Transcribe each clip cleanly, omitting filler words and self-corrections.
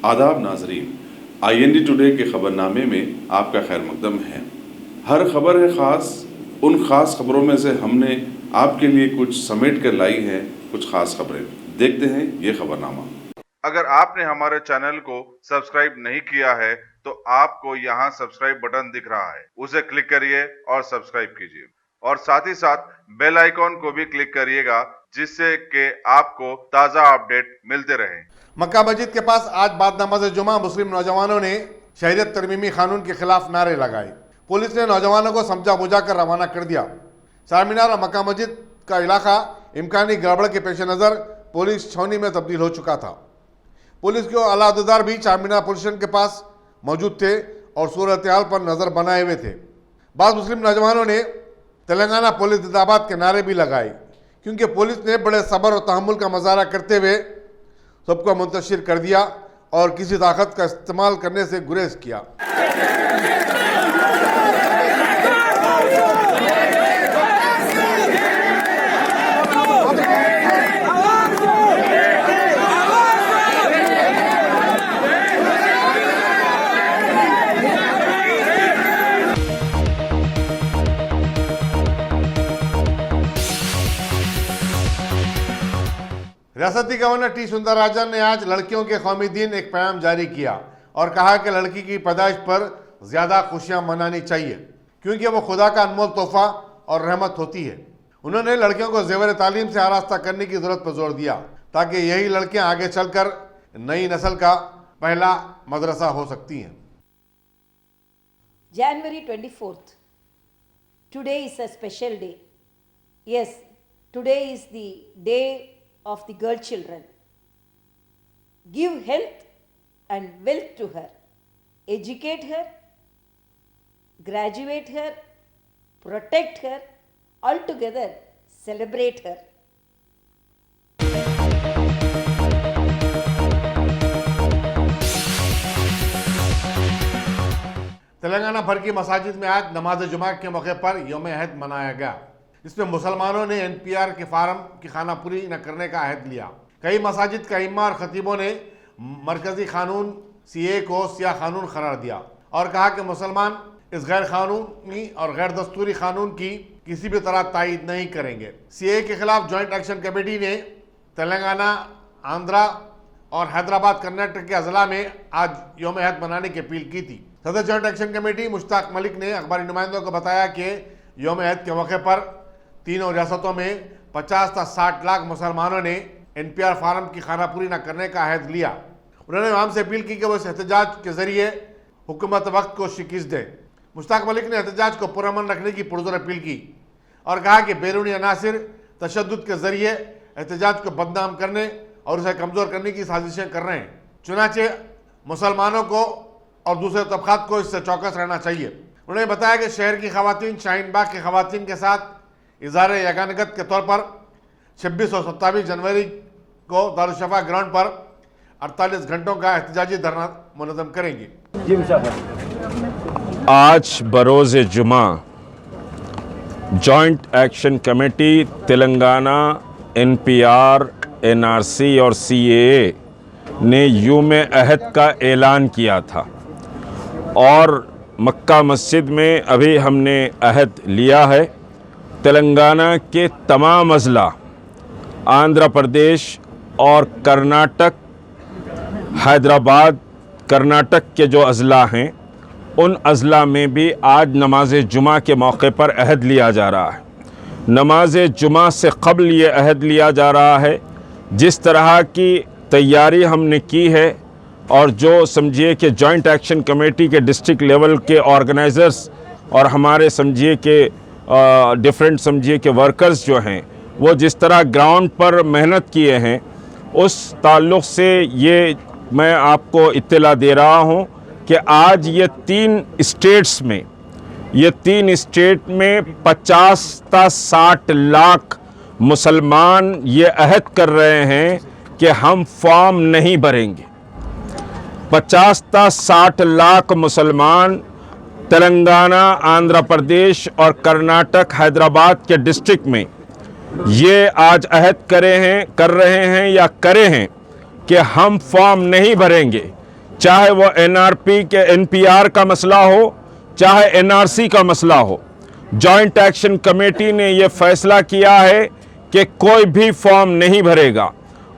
आदाब नाजरीन, IND today के खबरनामे में आपका खैर मकदम है। हर खबर है ख़ास, उन ख़ास खबरों में से हमने आपके लिए कुछ समेट कर लाई हैं कुछ ख़ास खबरें। देखते हैं ये खबरनामा। अगर आपने हमारे चैनल को सब्सक्राइब नहीं किया है तो आपको यहाँ सब्सक्राइब बटन दिख रहा है, उसे क्लिक करिए और सब्सक्राइब कीजिए और साथ ही साथ बेल आइकॉन को भी क्लिक करिएगा जिससे कि आपको ताज़ा अपडेट मिलते रहे। मक्का मस्जिद के पास आज बाद नमाज जुमा मुस्लिम नौजवानों ने शहरियत तरमीमी कानून के खिलाफ नारे लगाए। पुलिस ने नौजवानों को समझा बुझा कर रवाना कर दिया। चारमीनार और मक्का मस्जिद का इलाका इम्कानी गड़बड़ के पेश नज़र पुलिस छावनी में तब्दील हो चुका था। पुलिस के आला अहदेदार भी चारमीनार पुलिस स्टेशन के पास मौजूद थे और सूरत हाल पर नज़र बनाए हुए थे। बाद मुस्लिम नौजवानों ने तेलंगाना पुलिस जिंदाबाद के नारे भी लगाए, क्योंकि पुलिस ने बड़े सब्र और तहम्मुल का मुजाहरा करते हुए सबको मुंतशिर कर दिया और किसी ताकत का इस्तेमाल करने से गुरेज किया। रियासती गवर्नर टी सुंदरराजन ने आज लड़कियों के कौमी दिन एक पैगाम जारी किया और कहा कि लड़की की पैदाइश पर ज़्यादा खुशियां मनानी चाहिए, क्योंकि वो खुदा का अनमोल तोहफा और रहमत होती है। उन्होंने लड़कियों को ज़ेवर तालीम से आरास्ता करने की ज़रूरत पर जोर दिया ताकि यही लड़कियां आगे चलकर नई नस्ल का पहला मदरसा हो सकती हैं। January 24th. Today is a special day. Yes, today is the day of the girl children. Give health and wealth to her. Educate her, graduate her, protect her, altogether celebrate her. Telangana भर की मसाजिद में आज नमाज जुमा के मौके पर यौम अहद मनाया गया। इसमें मुसलमानों ने NPR के फार्म की खानापुरी न करने का अहद लिया। कई मसाजिद का इमाम और खतीबों ने मरकजी कानून CA को सियाह कानून करार दिया और कहा कि मुसलमान इस गैर कानूनी और गैर दस्तूरी कानून की किसी भी तरह तायद नहीं करेंगे। CA के खिलाफ जॉइंट एक्शन कमेटी ने तेलंगाना, आंध्रा और हैदराबाद, कर्नाटक के अजला में आज यौम अहद मनाने की अपील की थी। सदर joint action committee Mushtaq Malik ने अखबारी नुमाइंदों को बताया कि यौम अहद के मौके पर तीनों रियासतों में 50 से 60 लाख मुसलमानों ने NPR फार्म की खानापुरी न करने का अहद लिया। उन्होंने आवाम से अपील की कि वो इस एहतजाज के जरिए हुकूमत वक्त को शिकस्त दें। मुश्ताक मलिक ने एहतजाज को पुरअमन रखने की पुरजोर अपील की और कहा कि बैरूनी अनासिर तशद्दुद के जरिए एहतजाज को बदनाम करने और उसे कमज़ोर करने की साजिशें कर रहे हैं। चुनाचे मुसलमानों को और दूसरे तबकात को इससे चौकस रहना चाहिए। उन्होंने बताया कि शहर की खवातीन शाहीन बाग की खवातीन के साथ इज़हार यगानगत के तौर पर 26 और 27 जनवरी को दारुशफा ग्राउंड पर 48 घंटों का एहतजाजी धरना मुनज़्ज़म करेंगी। आज बरोज़ जुमा joint action committee Telangana, NPR, NRC और CAA ने यौम अहद का ऐलान किया था और मक्का मस्जिद में अभी हमने अहद लिया है। तेलंगाना के तमाम अज़ला, आंध्र प्रदेश और कर्नाटक, हैदराबाद, कर्नाटक के जो अज़ला हैं उन अज़ला में भी आज नमाज जुमा के मौके पर अहद लिया जा रहा है। नमाज जुमा से क़ब्ल ये अहद लिया जा रहा है। जिस तरह की तैयारी हमने की है और जो समझिए कि जॉइंट एक्शन कमेटी के डिस्ट्रिक्ट लेवल के ऑर्गेनाइज़र्स और हमारे समझिए कि डिफरेंट समझिए कि वर्कर्स जो हैं वो जिस तरह ग्राउंड पर मेहनत किए हैं, उस ताल्लुक़ से ये मैं आपको इत्तला दे रहा हूँ कि आज ये 3 स्टेट्स में 50 से 60 लाख मुसलमान ये अहद कर रहे हैं कि हम फॉर्म नहीं भरेंगे। 50 से 60 लाख मुसलमान तेलंगाना, आंध्र प्रदेश और कर्नाटक, हैदराबाद के डिस्ट्रिक्ट में ये आज अहद कर रहे हैं या करे हैं कि हम फॉर्म नहीं भरेंगे। चाहे वो एनआरपी के एनपीआर का मसला हो, चाहे एनआरसी का मसला हो। जॉइंट एक्शन कमेटी ने ये फैसला किया है कि कोई भी फॉर्म नहीं भरेगा।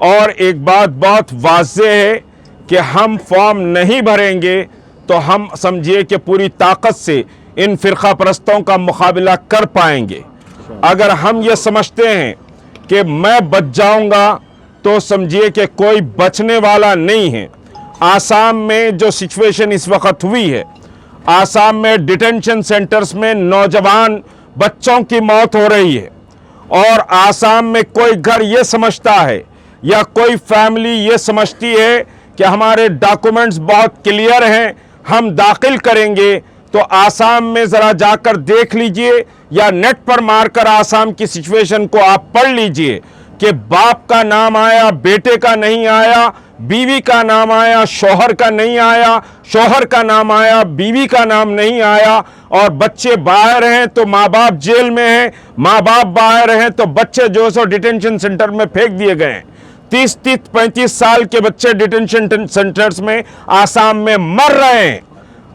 और एक बात बहुत वाज़ेह है कि हम फॉर्म नहीं भरेंगे तो हम समझिए कि पूरी ताकत से इन फ़िरक़ा परस्तों का मुकाबला कर पाएंगे। अगर हम ये समझते हैं कि मैं बच जाऊंगा तो समझिए कि कोई बचने वाला नहीं है। आसाम में जो सिचुएशन इस वक्त हुई है, आसाम में डिटेंशन सेंटर्स में नौजवान बच्चों की मौत हो रही है और आसाम में कोई घर ये समझता है या कोई फैमिली ये समझती है कि हमारे डॉक्यूमेंट्स बहुत क्लियर हैं, हम दाखिल करेंगे, तो आसाम में ज़रा जाकर देख लीजिए या नेट पर मारकर आसाम की सिचुएशन को आप पढ़ लीजिए कि बाप का नाम आया, बेटे का नहीं आया, बीवी का नाम आया, शौहर का नहीं आया, शौहर का नाम आया, बीवी का नाम नहीं आया, और बच्चे बाहर हैं तो माँ बाप जेल में हैं, माँ बाप बाहर हैं तो बच्चे जो सो डिटेंशन सेंटर में फेंक दिए गए हैं। 30-35 साल के बच्चे डिटेंशन सेंटर्स में आसाम में मर रहे हैं।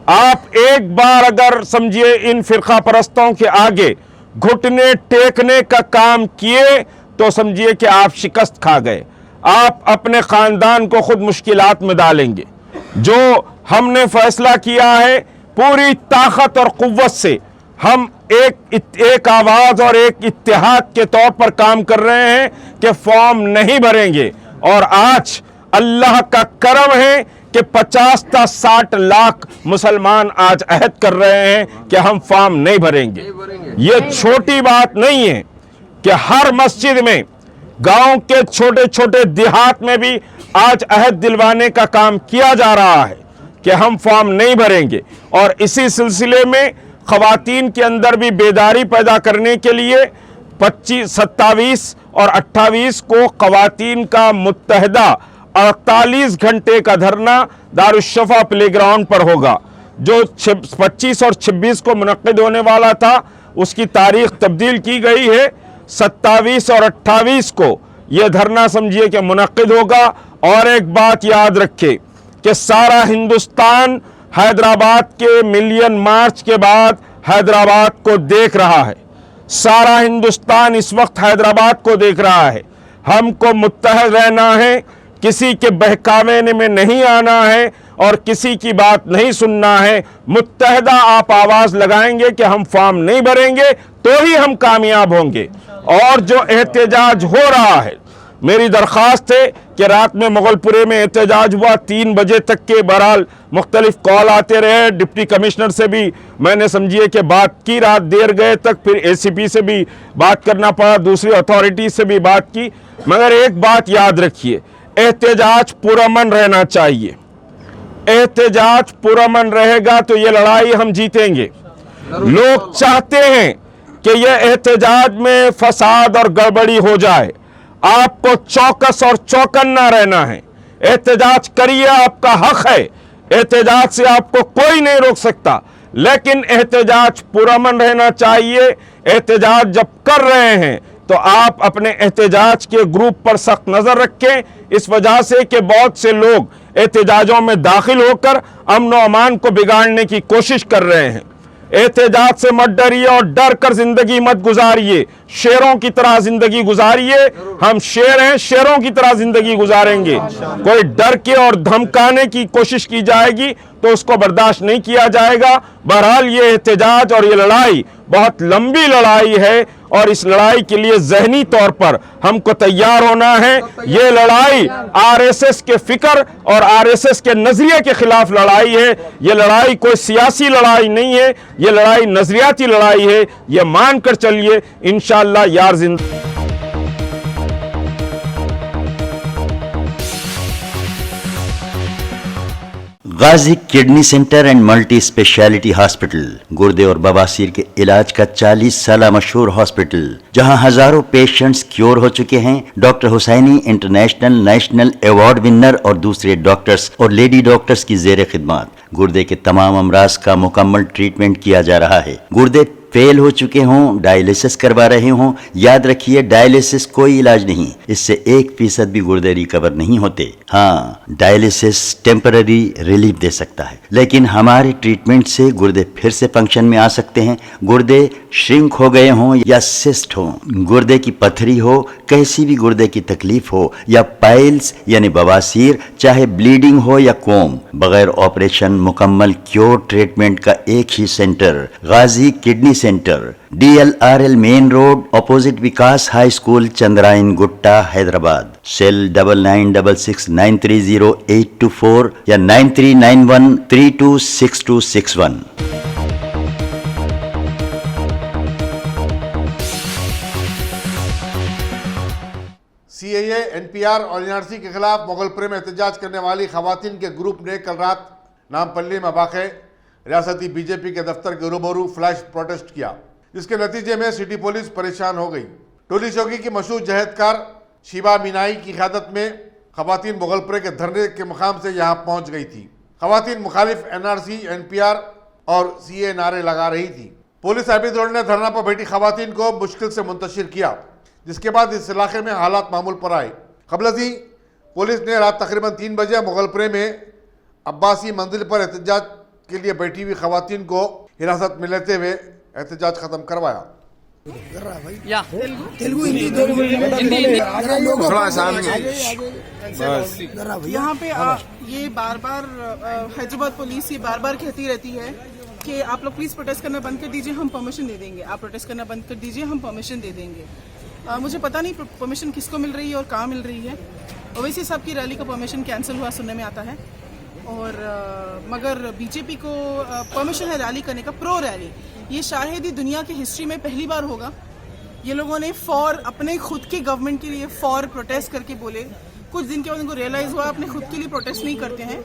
आप एक बार अगर समझिए इन फ़िरक़ा परस्तों के आगे घुटने टेकने का काम किए तो समझिए कि आप शिकस्त खा गए, आप अपने ख़ानदान को खुद मुश्किलात में डालेंगे। जो हमने फैसला किया है पूरी ताकत और कुव्वत से हम एक आवाज़ और एक इत्तेहाद के तौर पर काम कर रहे हैं कि फॉर्म नहीं भरेंगे। और आज अल्लाह का करम है कि 50 से 60 लाख मुसलमान आज अहद कर रहे हैं कि हम फॉर्म नहीं भरेंगे। ये छोटी बात नहीं है कि हर मस्जिद में, गांव के छोटे छोटे देहात में भी आज अहद दिलवाने का काम किया जा रहा है कि हम फॉर्म नहीं भरेंगे। और इसी सिलसिले में ख़वातीन के अंदर भी बेदारी पैदा करने के लिए 25, 27 और 28 को ख़वातीन का मुत्तहदा 48 घंटे का धरना दारुश्शफ़ा प्लेग्राउंड पर होगा। जो 25 और 26 को मुनक्किद होने वाला था उसकी तारीख तब्दील की गई है। 27 और 28 को यह धरना समझिए कि मुनक्किद होगा। और एक बात याद रखें कि सारा हिंदुस्तान हैदराबाद के मिलियन मार्च के बाद हैदराबाद को देख रहा है। सारा हिंदुस्तान इस वक्त हैदराबाद को देख रहा है। हमको मुत्तहद रहना है, किसी के बहकावे में नहीं आना है और किसी की बात नहीं सुनना है। मुत्तहदा आप आवाज़ लगाएंगे कि हम फॉर्म नहीं भरेंगे तो ही हम कामयाब होंगे। और जो एहतजाज हो रहा है, मेरी दरख्वास्त है कि रात में मुगलपुरे में एहतजाज हुआ 3 बजे तक के, बहरहाल मुख्तलिफ कॉल आते रहे। डिप्टी कमिश्नर से भी मैंने समझिए कि बात की, रात देर गए तक, फिर ACP से भी बात करना पड़ा, दूसरी अथॉरिटी से भी बात की। मगर एक बात याद रखिए, एहतजाज पुरअमन रहना चाहिए। एहतजाज पुरअमन रहेगा तो ये लड़ाई हम जीतेंगे। लोग चाहते हैं कि यह एहतजाज में फसाद और गड़बड़ी हो जाए। आपको चौकस और चौकन्ना रहना है। एहतजाज करिए, आपका हक है। एहतजाज से आपको कोई नहीं रोक सकता, लेकिन एहतजाज पुरअमन रहना चाहिए। एहतजाज जब कर रहे हैं तो आप अपने एहतजाज के ग्रुप पर सख्त नज़र रखें, इस वजह से कि बहुत से लोग एहतजाजों में दाखिल होकर अमन व अमान को बिगाड़ने की कोशिश कर रहे हैं। एहतजाज से मत डरिए और डर कर जिंदगी मत गुजारिए, शेरों की तरह जिंदगी गुजारिए। हम शेर हैं, शेरों की तरह जिंदगी गुजारेंगे। कोई डर के और धमकाने की कोशिश की जाएगी तो उसको बर्दाश्त नहीं किया जाएगा। बहरहाल ये एहतजाज और ये लड़ाई बहुत लंबी लड़ाई है और इस लड़ाई के लिए ज़हनी तौर पर हमको तैयार होना है। ये लड़ाई RSS के फिक्र और RSS के नज़रिए के खिलाफ लड़ाई है। ये लड़ाई कोई सियासी लड़ाई नहीं है, ये लड़ाई नज़रियाती लड़ाई है। ये मान कर चलिए, इंशाअल्लाह यार जिंदा। Ghazi kidney centre and multi speciality hospital, गुर्दे और बवासीर के इलाज का 40 साल मशहूर हॉस्पिटल, जहां हजारों पेशेंट्स क्योर हो चुके हैं। Doctor Husaini international national award winner और दूसरे डॉक्टर्स और लेडी डॉक्टर्स की जेर खिदमत। गुर्दे के तमाम अमराज का मुकम्मल ट्रीटमेंट किया जा रहा है। गुर्दे फेल हो चुके हों, डायलिसिस करवा रहे हों, याद रखिए डायलिसिस कोई इलाज नहीं, इससे 1% भी गुर्दे रिकवर नहीं होते। हाँ, डायलिसिस टेम्पररी रिलीफ दे सकता है, लेकिन हमारे ट्रीटमेंट से गुर्दे फिर से फंक्शन में आ सकते हैं। गुर्दे श्रिंक हो गए हों या सिस्ट हो, गुर्दे की पथरी हो, कैसी भी गुर्दे की तकलीफ हो, या पाइल्स यानी बवासीर, चाहे ब्लीडिंग हो या कोम, बगैर ऑपरेशन मुकम्मल क्योर ट्रीटमेंट का एक ही centre, Ghazi kidney centre, DLRL main road, opposite Vikas high school, Chandrayangutta, Hyderabad. Cell 9966930824 या 9391326261। CAA, NPR और NRC के खिलाफ मोगलपुरे में एहतजाज करने वाली खवातीन के ग्रुप ने कल रात नामपल्ली में वाक़े रियासती बीजेपी के दफ्तर के रूबरू फ्लैश प्रोटेस्ट किया, जिसके नतीजे में सिटी पुलिस परेशान हो गई। टोली चौकी की मशहूर जहदकार शीबा मीनाई की क़यादत में खवातीन मोगलपुरे के धरने के मुकाम से यहाँ पहुँच गई थी। खवातीन मुखालिफ NRC, NPR और CAA नारे लगा रही थी। पुलिस एबिद रोड ने धरना पर बैठी खवातीन को मुश्किल से मुंतशिर किया, जिसके बाद इस इलाके में हालात मामूल पर आए। कबलती पुलिस ने रात तकरीबन 3 बजे मुगलपुरे में अब्बासी मंजिल पर एहतजाज के लिए बैठी हुई खवातीन को हिरासत में लेते हुए एहतजाज खत्म करवाया। यहाँ पे ये बार बार हैदराबाद पुलिस ये बार बार कहती रहती है कि आप लोग प्लीज प्रोटेस्ट करना बंद कर दीजिए, हम परमिशन दे देंगे। आप प्रोटेस्ट करना बंद कर दीजिए, हम परमिशन दे देंगे। मुझे पता नहीं परमिशन किसको मिल रही है और कहाँ मिल रही है। ओवैसी साहब की रैली का परमिशन कैंसिल हुआ सुनने में आता है, और मगर बीजेपी को परमिशन है रैली करने का, प्रो रैली। ये शायद ही दुनिया की हिस्ट्री में पहली बार होगा। ये लोगों ने फॉर अपने खुद के गवर्नमेंट के लिए फॉर प्रोटेस्ट करके बोले, कुछ दिन के बाद उनको रियलाइज हुआ अपने खुद के लिए प्रोटेस्ट नहीं करते हैं,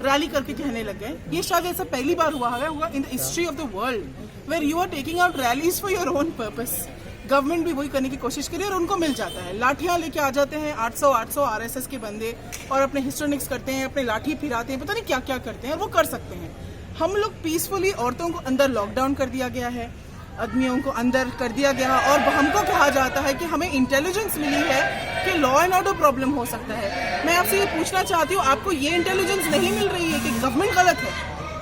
रैली करके कहने लग गए। ये शायद ऐसा पहली बार हुआ in the history of the world where you are taking out rallies for your own purpose. Government भी वही करने की कोशिश करी और उनको मिल जाता है। लाठियां लेके आ जाते हैं 800 RSS के बंदे और अपने हिस्टोनिक्स करते हैं, अपने लाठी फिराते हैं, पता नहीं क्या क्या करते हैं, और वो कर सकते हैं। हम लोग पीसफुली, औरतों को अंदर लॉकडाउन कर दिया गया है, आदमियों को अंदर कर दिया गया, और हमको कहा जाता है कि हमें इंटेलिजेंस मिली है कि लॉ एंड ऑर्डर प्रॉब्लम हो सकता है। मैं आपसे ये पूछना चाहती हूँ, आपको ये इंटेलिजेंस नहीं मिल रही है कि गवर्नमेंट गलत है?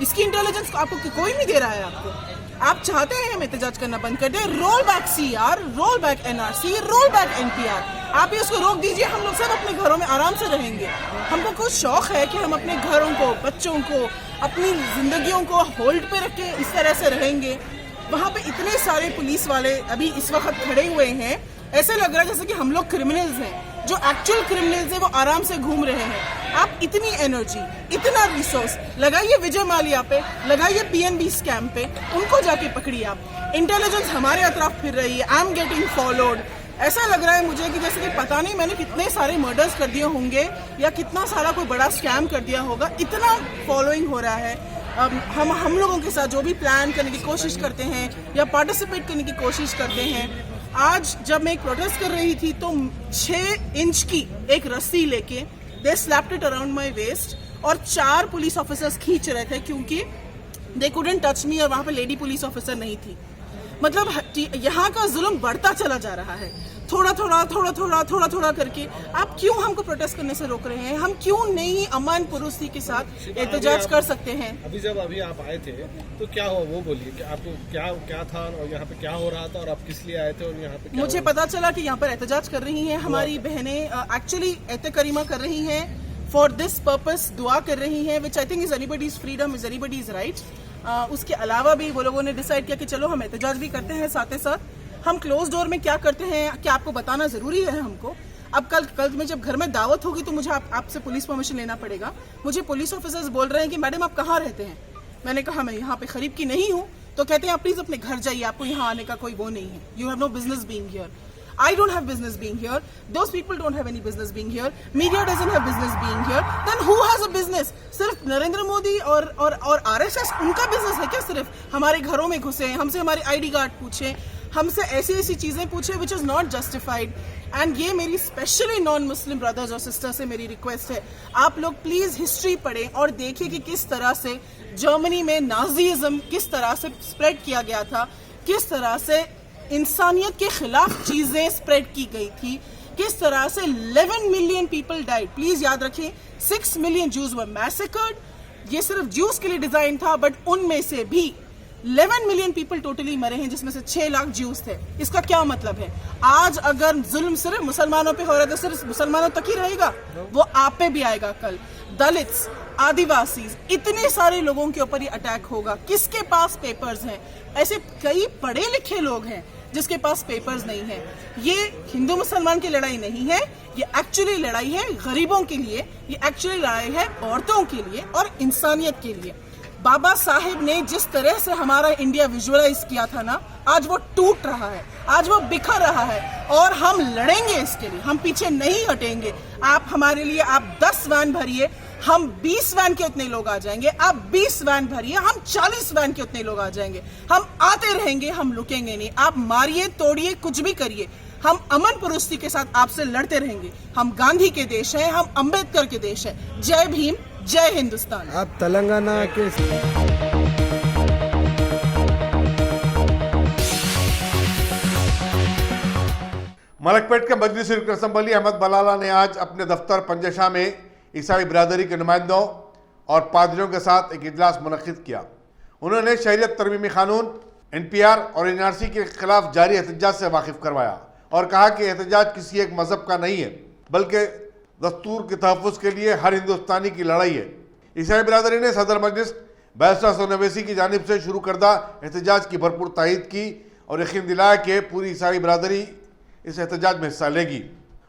इसकी इंटेलिजेंस आपको कोई नहीं दे रहा है आपको। आप चाहते हैं हम एहतजाज करना बंद कर दें, roll back CR, roll back NRC, roll back NPR। आप ही उसको रोक दीजिए, हम लोग सब अपने घरों में आराम से रहेंगे। हमको कुछ शौक है कि हम अपने घरों को, बच्चों को, अपनी जिंदगियों को होल्ड पे रख के इस तरह से रहेंगे। वहाँ पे इतने सारे पुलिस वाले अभी इस वक्त खड़े हुए हैं, ऐसे लग रहा है जैसे कि हम लोग क्रिमिनल्स हैं। जो एक्चुअल क्रिमिनल्स हैं वो आराम से घूम रहे हैं। आप इतनी एनर्जी, इतना रिसोर्स लगाइए विजय माल्या पे, लगाइए PNB स्कैम पे, उनको जाके पकड़िए आप। इंटेलिजेंस हमारे अतराफ फिर रही है, आई एम गेटिंग फॉलोड। ऐसा लग रहा है मुझे कि जैसे कि पता नहीं मैंने कितने सारे मर्डर्स कर दिए होंगे या कितना सारा कोई बड़ा स्कैम कर दिया होगा, इतना फॉलोइंग हो रहा है। हम लोगों के साथ जो भी प्लान करने की कोशिश करते हैं या पार्टिसिपेट करने की कोशिश करते हैं। आज जब मैं एक प्रोटेस्ट कर रही थी तो 6 इंच की एक रस्सी लेके they slapped it around my waist, और 4 पुलिस ऑफिसर्स खींच रहे थे क्योंकि दे कुडंट टच मी, और वहां पे लेडी पुलिस ऑफिसर नहीं थी। मतलब यहाँ का जुल्म बढ़ता चला जा रहा है, थोड़ा थोड़ा करके। आप क्यों हमको प्रोटेस्ट करने से रोक रहे हैं? हम क्यों नहीं अमन पुरुषी के साथ एहतजाज कर सकते हैं? अभी आप आए थे तो क्या हुआ वो बोलिए कि आपको क्या था और यहाँ पे क्या हो रहा था और आप किस लिए आए थे और यहाँ पे क्या मुझे पता चला कि यहाँ पर एहतजाज कर रही हैं हमारी बहनें, एक्चुअली एहतकरीमा कर रही हैं फॉर दिस पर्पस, दुआ कर रही हैं, which I think is anybody's freedom, is anybody's right. उसके अलावा भी वो लोगों ने डिसाइड किया कि चलो हम एहतजाज भी करते हैं, साथ ही साथ हम क्लोज डोर में क्या करते हैं क्या आपको बताना जरूरी है हमको। अब कल में जब घर में दावत होगी तो मुझे आपसे पुलिस परमिशन लेना पड़ेगा। मुझे पुलिस ऑफिसर्स बोल रहे हैं कि मैडम आप कहाँ रहते हैं? मैंने कहा मैं यहाँ पे खरीब की नहीं हूँ, तो कहते हैं आप प्लीज अपने घर जाइए, आपको यहाँ आने का कोई वो नहीं है, you have no business being here. I don't have business being here. Those people don't have any business being here. Media doesn't have business being here. Then who has a business? सिर्फ नरेंद्र मोदी और RSS उनका business है क्या? सिर्फ हमारे घरों में घुसे, हमसे हमारे ID कार्ड पूछे, हमसे ऐसी चीजें पूछे which is not justified. And ये मेरी स्पेशली नॉन मुस्लिम ब्रदर्स और सिस्टर्स से मेरी रिक्वेस्ट है, आप लोग प्लीज हिस्ट्री पढ़ें और देखिए कि किस तरह से जर्मनी में नाजीज्म किस तरह से स्प्रेड किया गया था, किस तरह से इंसानियत के खिलाफ चीजें स्प्रेड की गई थी, किस तरह से 11 मिलियन पीपल डाइड। प्लीज याद रखें 6 मिलियन जूस वर मैसेकर्ड। ये सिर्फ जूस के लिए डिजाइन था, बट उनमें से भी 11 मिलियन पीपल टोटली मरे हैं, जिसमें से 6 लाख ज्यूस थे। इसका क्या मतलब है? आज अगर जुल्म सिर्फ मुसलमानों पे हो रहा है तो सिर्फ मुसलमानों तक ही रहेगा, वो आप पे भी आएगा कल। दलित्स, आदिवासी, इतने सारे लोगों के ऊपर ये अटैक होगा। किसके पास पेपर्स हैं? ऐसे कई पढ़े लिखे लोग हैं जिसके पास पेपर्स नहीं है। ये हिंदू मुसलमान की लड़ाई नहीं है, ये एक्चुअली लड़ाई है गरीबों के लिए, ये एक्चुअली लड़ाई है औरतों के लिए और इंसानियत के लिए। बाबा साहेब ने जिस तरह से हमारा इंडिया विजुअलाइज किया था ना, आज वो टूट रहा है, आज वो बिखर रहा है, और हम लड़ेंगे इसके लिए, हम पीछे नहीं हटेंगे। आप हमारे लिए, आप 10 वैन भरिए, हम 20 वैन के उतने लोग आ जाएंगे। आप 20 वैन भरिए, हम 40 वैन के उतने लोग आ जाएंगे। हम आते रहेंगे, हम रुकेंगे नहीं। आप मारिए, तोड़िए, कुछ भी करिए, हम अमन पुरुषी के साथ आपसे लड़ते रहेंगे। हम गांधी के देश हैं, हम अंबेडकर के देश हैं। जय भीम, जय हिंदुस्तान। आप तेलंगाना के मलकपेट के मजलिस असम्बली अहमद बलाला ने आज अपने दफ्तर पंजशाह में ईसाई बिरादरी के नुमाइंदों और पादरियों के साथ एक इजलास मुनक्किद किया। उन्होंने शरीयत तरमीमी कानून, NPR और NRC के खिलाफ जारी एहतजाज से वाकिफ करवाया और कहा कि एहतजाज किसी एक मजहब का नहीं है, बल्कि दस्तूर के तहफ़्फ़ुज़ के लिए हर हिंदुस्तानी की लड़ाई है। ईसाई बिरादरी ने सदर मजलिस बैरिस्टर हसन ओवैसी की जानिब से शुरू करदा एहतजाज की भरपूर तायद की और यकीन दिलाया कि पूरी ईसाई बिरादरी इस एहतजाज में हिस्सा लेगी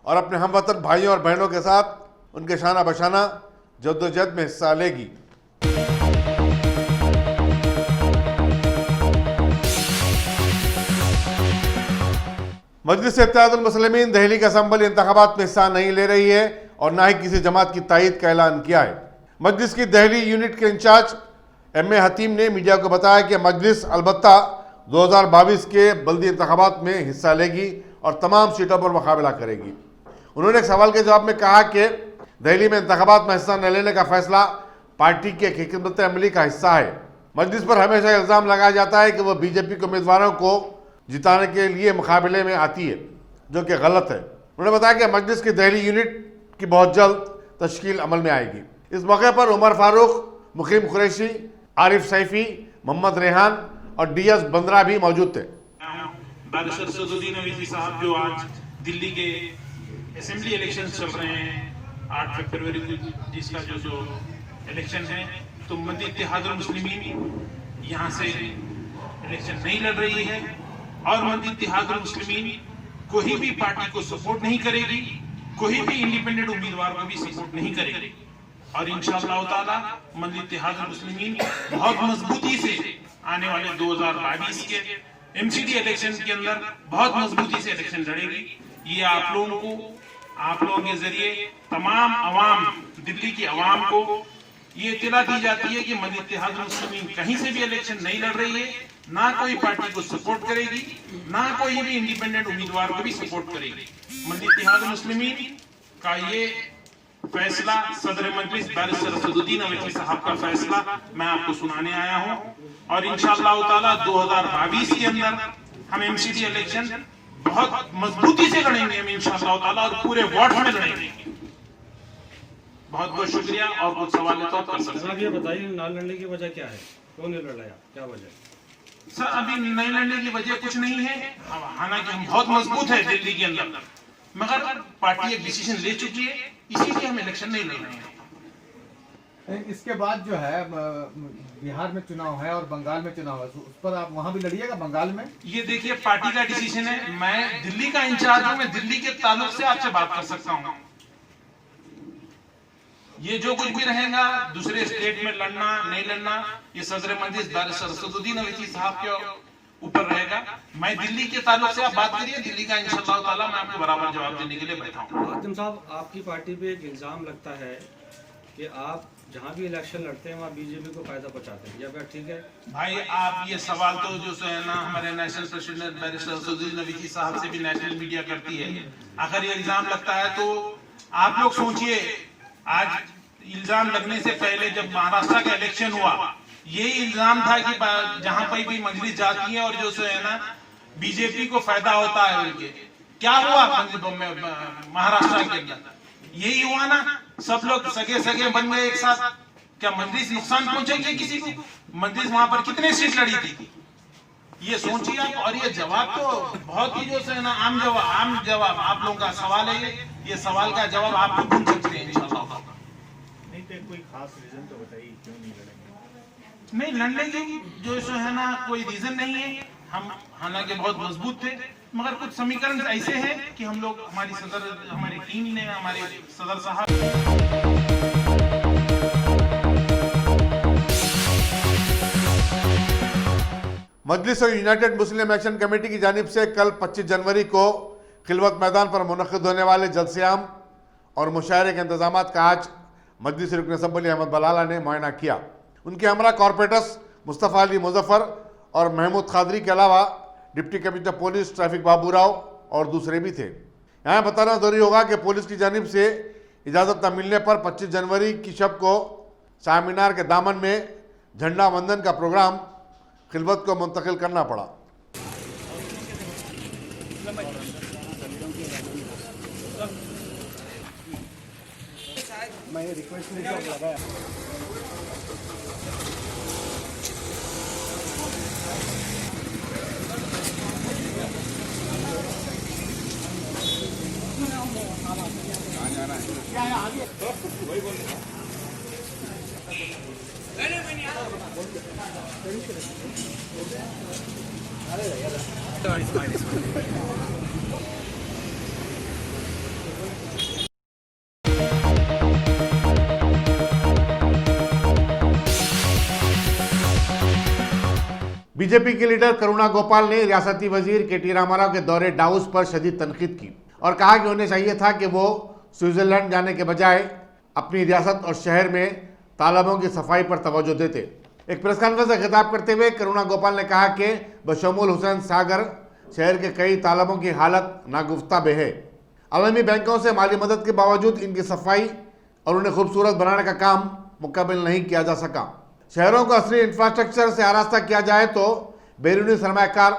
और अपने हमवतन भाइयों और बहनों के साथ उनके शाना बशाना जद्दोजहद में हिस्सा लेगी। मजलिस इत्तेहादुल मुस्लिमीन दहली के असम्बली इंतखाबात में हिस्सा नहीं ले रही है और ना ही किसी जमात की तायद का ऐलान किया है। मजलिस की दहली यूनिट के इंचार्ज MA हतीम ने मीडिया को बताया कि मजलिस अलबत्ता 2022 के बल्दी इंतखाबात में हिस्सा लेगी और तमाम सीटों पर मुकाबला करेगी। उन्होंने एक सवाल के जवाब में कहा कि दिल्ली में इंतखाबात में हिस्सा न लेने का फैसला पार्टी के हिकमत अमली का हिस्सा है। मजलिस पर हमेशा इल्ज़ाम लगाया जाता है कि वह BJP के उम्मीदवारों को जिताने के लिए मुकाबले में आती है, जो कि गलत है। उन्होंने बताया कि मजलिस की दिल्ली यूनिट की बहुत जल्द तश्कील अमल में आएगी। इस मौके पर उमर फारूक, मुकीम कुरैशी, आरिफ सैफी, मोहम्मद रेहान और DS बंद्रा भी मौजूद थे। बैरिस्टर सदुद्दीन अवैसी साहब जो आज दिल्ली के असेंबली इलेक्शन चल रहे हैं 8 फरवरी को, जिसका जो इलेक्शन है, तो मजलिस इत्तेहादुल मुस्लिमीन यहाँ से इलेक्शन नहीं लड़ रही है और मजलिस इत्तेहादुल मुस्लिमीन कोई भी पार्टी को सपोर्ट नहीं करेगी, कोई भी इंडिपेंडेंट उम्मीदवार को भी सपोर्ट नहीं करेगी। और इंशाअल्लाह ताला मजलिस इत्तेहादुल मुस्लिमीन बहुत मजबूती से आने वाले 2022 के MCD इलेक्शन के अंदर बहुत मजबूती से इलेक्शन लड़ेगी। ये आप लोगों को, आप लोगों के जरिए तमाम अवाम, दिल्ली की अवाम को ये इत्तला दी जाती है कि मजलिस इत्तेहादुल मुस्लिमीन कहीं से भी इलेक्शन नहीं लड़ रही है, ना कोई पार्टी को सपोर्ट करेगी, ना कोई भी इंडिपेंडेंट उम्मीदवार को भी सपोर्ट करेगी। मजलिस इत्तेहादुल मुस्लिमीन का ये फैसला सदर मजलिस बैरिस्टर सदुद्दीन अवैसी साहब का फैसला मैं आपको सुनाने आया हूं और इंशाअल्लाह ताला 2022 के अंदर हम MCD इलेक्शन बहुत मजबूती से लड़ेंगे हम इंशाअल्लाह ताला और पूरे वार्ड में लड़ेंगे। बहुत बहुत शुक्रिया। और कुछ सवाल है तो कर सकते हैं। ये बताइए ना लड़ने की वजह क्या है, क्यों नहीं लड़ रहा, क्या वजह? सर अभी नहीं लड़ने की वजह कुछ नहीं है, हालांकि हम बहुत मजबूत है दिल्ली के अंदर, मगर पार्टी एक डिसीजन ले चुकी है, इसीलिए हम इलेक्शन नहीं लड़ रहे हैं। इसके बाद जो है बिहार में चुनाव है और बंगाल में चुनाव है, उस पर आप वहां भी लड़िएगा बंगाल में? ये देखिए पार्टी का डिसीजन है, मैं दिल्ली का इंचार्ज हूं, मैं दिल्ली के ताल्लुक से आपसे बात कर सकता हूं। ये जो कुछ भी रहेगा दूसरे स्टेट में लड़ना नहीं लड़ना, ये सदर मजलिस बैरिस्टर सदुद्दीन अवैसी साहब के ऊपर रहेगा। मैं दिल्ली के ताल्लुक से आप बात करिए, दिल्ली का इंशाअल्लाह ताला मैं आपको बराबर जवाब देने के लिए बैठा हूँ। हातिम साहब, आपकी पार्टी पे एक इल्जाम लगता है कि आप जहाँ भी इलेक्शन लड़ते हैं वहाँ BJP को फायदा पहुँचाते हैं, क्या ठीक है? भाई आप ये सवाल तो जो है ना हमारे national president barrister Saduddin Owaisi साहब से भी नेशनल मीडिया करती है। अगर ये इल्जाम लगता है तो आप लोग सोचिए, आज इल्जाम लगने से पहले जब महाराष्ट्र का इलेक्शन हुआ यही इल्जाम था कि जहां पर भी मजलिस जाती है और जो सो है ना बीजेपी को फायदा होता है उनके। क्या हुआ महाराष्ट्र के अंदर? यही हुआ ना, सब लोग सगे सगे बन गए एक साथ। क्या मजलिस नुकसान पहुंचेगी किसी को? मजलिस वहां पर कितने सीट लड़ी थी, ये सोचिए आप। और ये जवाब तो बहुत ही जो है ना आम जवाब आप लोगों का सवाल है। ये सवाल का जवाब आप लोग ढूंढ सकते हैं इंशाल्लाह। नहीं तो कोई खास रीजन तो बताइए क्यों नहीं लड़ेंगे? नहीं, लड़ने की जो है ना कोई रीजन नहीं है। हम हालांकि बहुत मजबूत थे, मगर कुछ समीकरण ऐसे हैं कि हम लोग हमारी टीम ने, हमारे सदर साहब। मजलिस और यूनाइटेड मुस्लिम एक्शन कमेटी की जानिब से कल 25 जनवरी को खिलवत मैदान पर मुनक़िद होने वाले जलसे-ए-आम और मुशायरे के इंतजाम का आज मजलिस रुकन असम्बली अहमद बलाला ने मुआयना किया। उनके हमरा कॉरपोरेटर्स मुस्तफ़ा अली मुजफ्फर और महमूद खादरी के अलावा deputy commissioner police traffic Babu Rao और दूसरे भी थे। यहाँ बताना ज़रूरी होगा कि पुलिस की जानिब से इजाज़त न मिलने पर 25 जनवरी की शब को शाह मीनार के दामन में झंडा वंदन का प्रोग्राम खिलवत को मुंतकिल करना पड़ा। मैं रिक्वेस्ट लगाया। बीजेपी के लीडर करुणा गोपाल ने रियासती वजीर के.टी. रामाराव के दौरे डाउस पर शदीद तनकीद की और कहा कि उन्हें चाहिए था कि वो स्विट्जरलैंड जाने के बजाय अपनी रियासत और शहर में तालाबों की सफाई पर तवज्जो देते। एक प्रेस कॉन्फ्रेंस से खिताब करते हुए करुणा गोपाल ने कहा कि बशमूल हुसैन सागर शहर के कई तालाबों की हालत नागुफ्ता है। आलमी बैंकों से माली मदद के बावजूद इनकी सफाई और उन्हें खूबसूरत बनाने का काम मुकम्मल नहीं किया जा सका। शहरों को असली इंफ्रास्ट्रक्चर से आरास्ता किया जाए तो बैरूनी सरमायाकार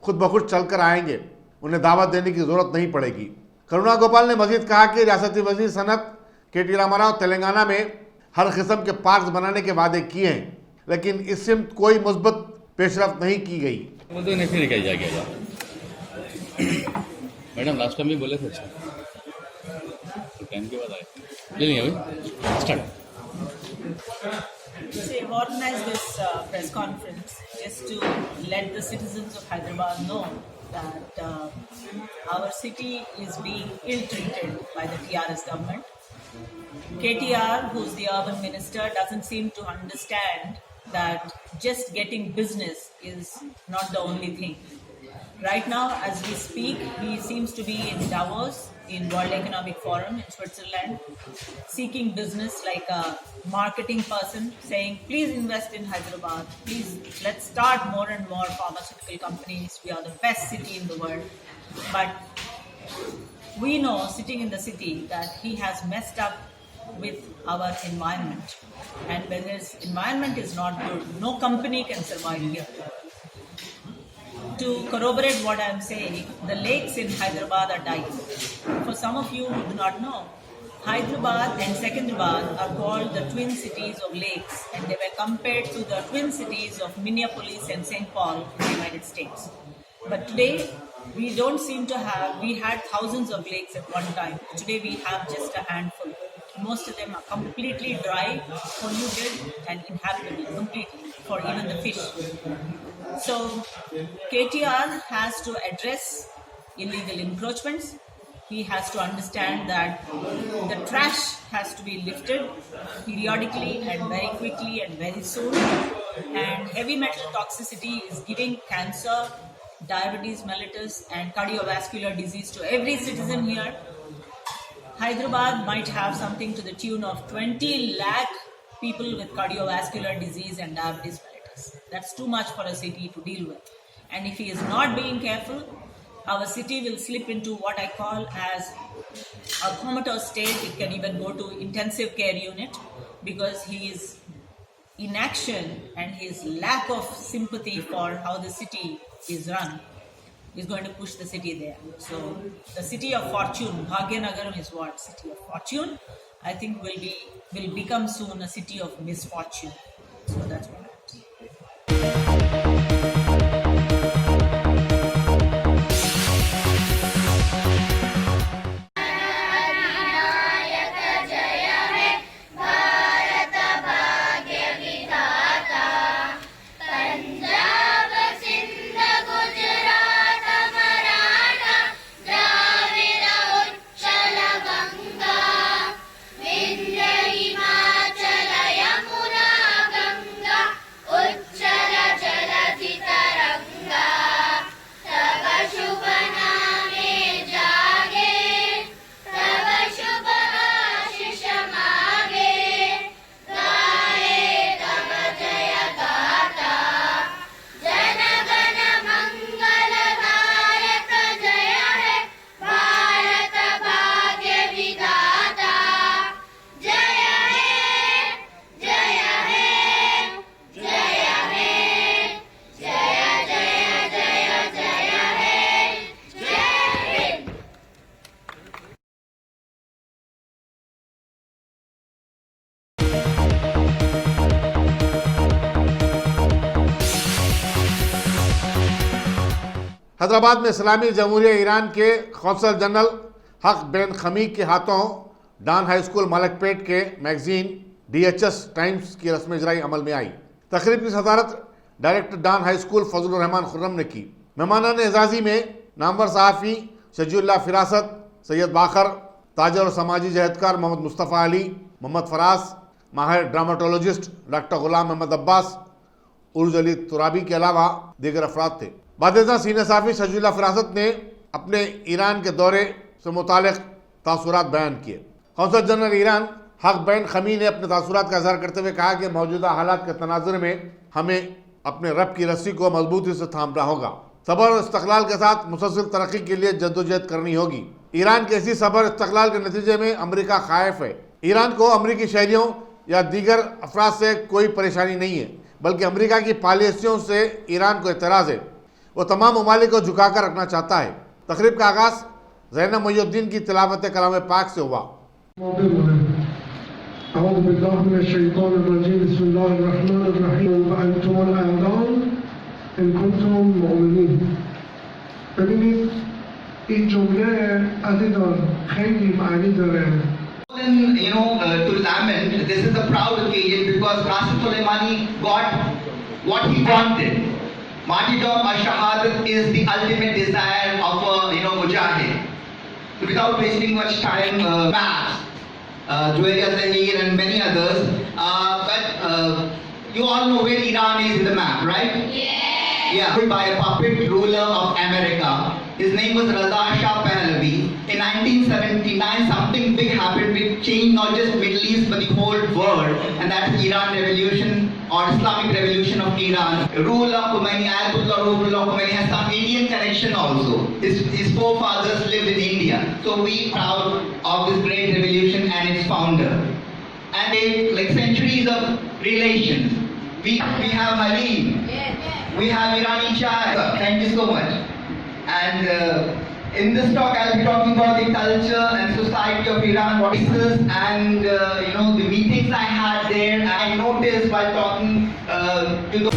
खुद ब खुद चल कर आएंगे, उन्हें दावत देने की जरूरत नहीं पड़ेगी। करुणा गोपाल ने मजीद कहा कि रियासती वजीर सनत के.टी. रामाराव तेलंगाना में हर किस्म के पार्क बनाने के वादे किए हैं, लेकिन इस सिमत कोई मुस्बत पेशरफ्त नहीं की गई। मैडम लास्ट टाइम भी बोले थे, तो टाइम के बाद आए नहीं अभी start. So I've organized this press conference just to let the citizens of Hyderabad know that our city is being ill-treated by the TRS government. KTR, who's the urban minister, doesn't seem to understand that just getting business is not the only thing. Right now, as we speak, he seems to be in Davos, in World Economic Forum in Switzerland, seeking business like a marketing person, saying, please invest in Hyderabad, please let's start more and more pharmaceutical companies, we are the best city in the world. But we know, sitting in the city, that he has messed up with our environment. And when his environment is not good, no company can survive here. To corroborate what I am saying, the lakes in Hyderabad are dying. For some of you who do not know, Hyderabad and Secunderabad are called the twin cities of lakes, and they were compared to the twin cities of Minneapolis and St. Paul in the United States. But today, we don't seem to have, we had thousands of lakes at one time. Today we have just a handful. Most of them are completely dry, polluted and inhabitable completely for even the fish. So KTR has to address illegal encroachments. He has to understand that the trash has to be lifted periodically and very quickly and very soon. And heavy metal toxicity is giving cancer, diabetes mellitus and cardiovascular disease to every citizen here. Hyderabad might have something to the tune of 20 lakh people with cardiovascular disease and diabetes mellitus. That's too much for a city to deal with. And if he is not being careful, our city will slip into what I call as a comatose state. It can even go to intensive care unit because he is inaction and his lack of sympathy for how the city is run is going to push the city there. So the city of fortune, Bhagyanagaram is what? City of fortune, I think will become soon a city of misfortune. So that's what Hyderabad में इस्लामी जमहूरिया Iran के consul general हक बिन खमी के हाथों डान high school Malakpet के magazine DHS times की रस्म इजराई अमल में आई। तकरीब की सदारत डायरेक्टर डान हाई स्कूल फजलुर रहमान खुर्रम ने की। मेहमानान एजाजी में नामवर सहाफ़ी शजीउल्लाह फिरासत, सैयद बाखर, ताजर और समाजी जहदकार मोहम्मद मुस्तफ़ा अली, मोहम्मद फराज, माहिर ड्रामाटोलॉजिस्ट डॉक्टर गुलाम अहमद अब्बास, उर्ज अली तुराबी के अलावा दीगर अफराद थे। बादशाह सीनियर साफ़ी शजीउल्लाह फिरासत ने अपने ईरान के दौरे से मुतालिक तासुरात बयान किए। कौंसल जनरल ईरान हक बिन खमी ने अपने तासुरात का इज़हार करते हुए कहा कि मौजूदा हालात के तनाजुर में हमें अपने रब की रस्सी को मजबूती से थामना होगा। सबर और इस्तक़लाल के साथ मुसलसल तरक्की के लिए जद्दोजहद करनी होगी। ईरान के इसी सबर इस्तक़लाल के नतीजे में अमरीका खाइफ है। ईरान को अमरीकी शहरियों या दीगर अफराद से कोई परेशानी नहीं है, बल्कि अमरीका की पॉलिसियों से ईरान को एतराज़ है। वो तमाम ममालिक को झुका कर रखना चाहता है। तकरीब का आगाज़ ज़ैनब मुहिउद्दीन की तिलावत कलाम पाक से हुआ। To lament, this is a proud occasion because Qasim Soleimani got what he wanted. Martyrdom or shahadat is the ultimate desire of a mujahid. So without wasting much time, maps, Juwairiya Zahir and many others, but you all know where Iran is in the map, right? Yeah. By a puppet ruler of America. His name was Raza Shah Pahlavi. In 1979, something big happened which changed not just Middle East but the whole world, and that is Iran Revolution or Islamic Revolution of Iran. Ruhollah Khomeini, Ayatollah Ruhollah Khomeini has some Indian connection also. His forefathers lived in India. So we are proud of this great revolution and its founder. And like centuries of relations. We have Halim. We have Irani chai. Thank you so much. And in this talk, I'll be talking about the culture and society of Iran, what it is, and the meetings I had there. I noticed while talking to